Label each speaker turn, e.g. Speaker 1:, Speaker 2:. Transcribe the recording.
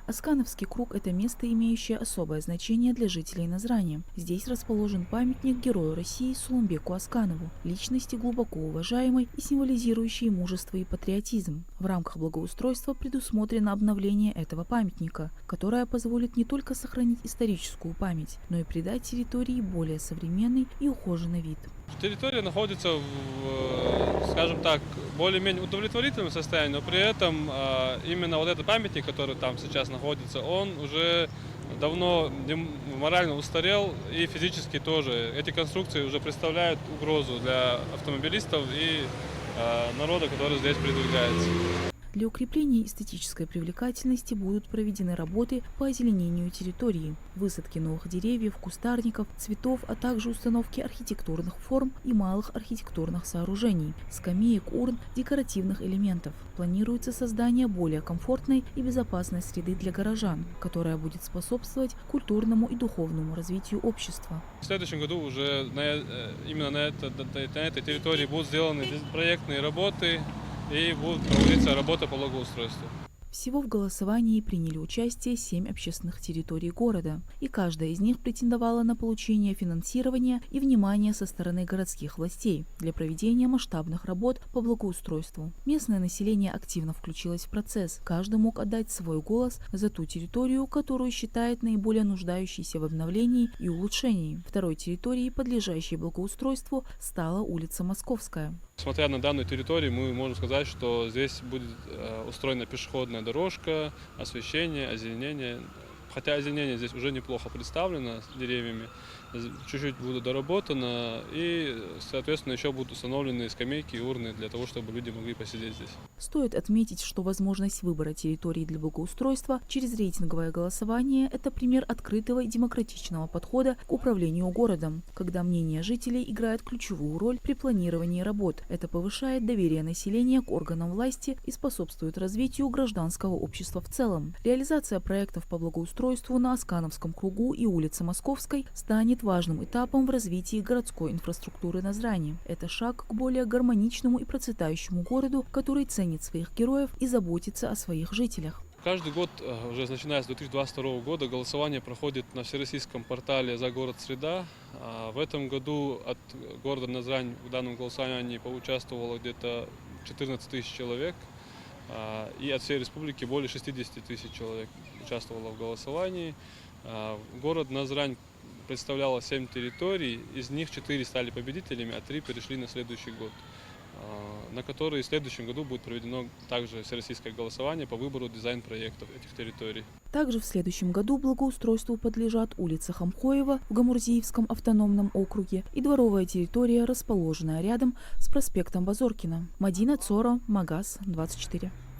Speaker 1: Аскановский круг – это место, имеющее особое значение для жителей Назрани. Здесь расположен памятник герою России Сулумбеку Асканову, личности глубоко уважаемой и символизирующей мужество и патриотизм. В рамках благоустройства предусмотрено обновление этого памятника, которое позволит не только сохранить историческую память, но и придать территории более современный и ухоженный вид.
Speaker 2: Территория находится скажем так, более-менее удовлетворительном состоянии, но при этом именно вот этот памятник, который там сейчас находится, он уже давно морально устарел и физически тоже. Эти конструкции уже представляют угрозу для автомобилистов и народа, который здесь передвигается.
Speaker 1: Для укрепления эстетической привлекательности будут проведены работы по озеленению территории, высадки новых деревьев, кустарников, цветов, а также установки архитектурных форм и малых архитектурных сооружений, скамеек, урн, декоративных элементов. Планируется создание более комфортной и безопасной среды для горожан, которая будет способствовать культурному и духовному развитию общества.
Speaker 2: В следующем году уже именно на этой территории будут сделаны проектные работы, и будет проводиться работа по благоустройству.
Speaker 1: Всего в голосовании приняли участие 7 общественных территорий города, и каждая из них претендовала на получение финансирования и внимания со стороны городских властей для проведения масштабных работ по благоустройству. Местное население активно включилось в процесс, каждый мог отдать свой голос за ту территорию, которую считает наиболее нуждающейся в обновлении и улучшении. Второй территорией, подлежащей благоустройству, стала улица Московская.
Speaker 2: Смотря на данную территорию, мы можем сказать, что здесь будет устроена пешеходная дорожка, освещение, озеленение. Хотя озеленение здесь уже неплохо представлено с деревьями, чуть-чуть будет доработано и, соответственно, еще будут установлены скамейки и урны для того, чтобы люди могли посидеть здесь.
Speaker 1: Стоит отметить, что возможность выбора территории для благоустройства через рейтинговое голосование – это пример открытого и демократичного подхода к управлению городом, когда мнение жителей играет ключевую роль при планировании работ. Это повышает доверие населения к органам власти и способствует развитию гражданского общества в целом. Реализация проектов по благоустройству на Аскановском кругу и улице Московской станет важным этапом в развитии городской инфраструктуры Назрани. Это шаг к более гармоничному и процветающему городу, который ценит своих героев и заботится о своих жителях.
Speaker 2: Каждый год, уже начиная с 2022 года, голосование проходит на всероссийском портале «За город среда». В этом году от города Назрань в данном голосовании поучаствовало где-то 14 тысяч человек. И от всей республики более 60 тысяч человек участвовало в голосовании. Город Назрань представляло 7 территорий, из них 4 стали победителями, а 3 перешли на следующий год, на которые в следующем году будет проведено также всероссийское голосование по выбору дизайн-проектов этих территорий.
Speaker 1: Также в следующем году благоустройству подлежат улица Хамхоева в Гамурзиевском автономном округе и дворовая территория, расположенная рядом с проспектом Базоркина. Мадина Цоро, Магаз, 24.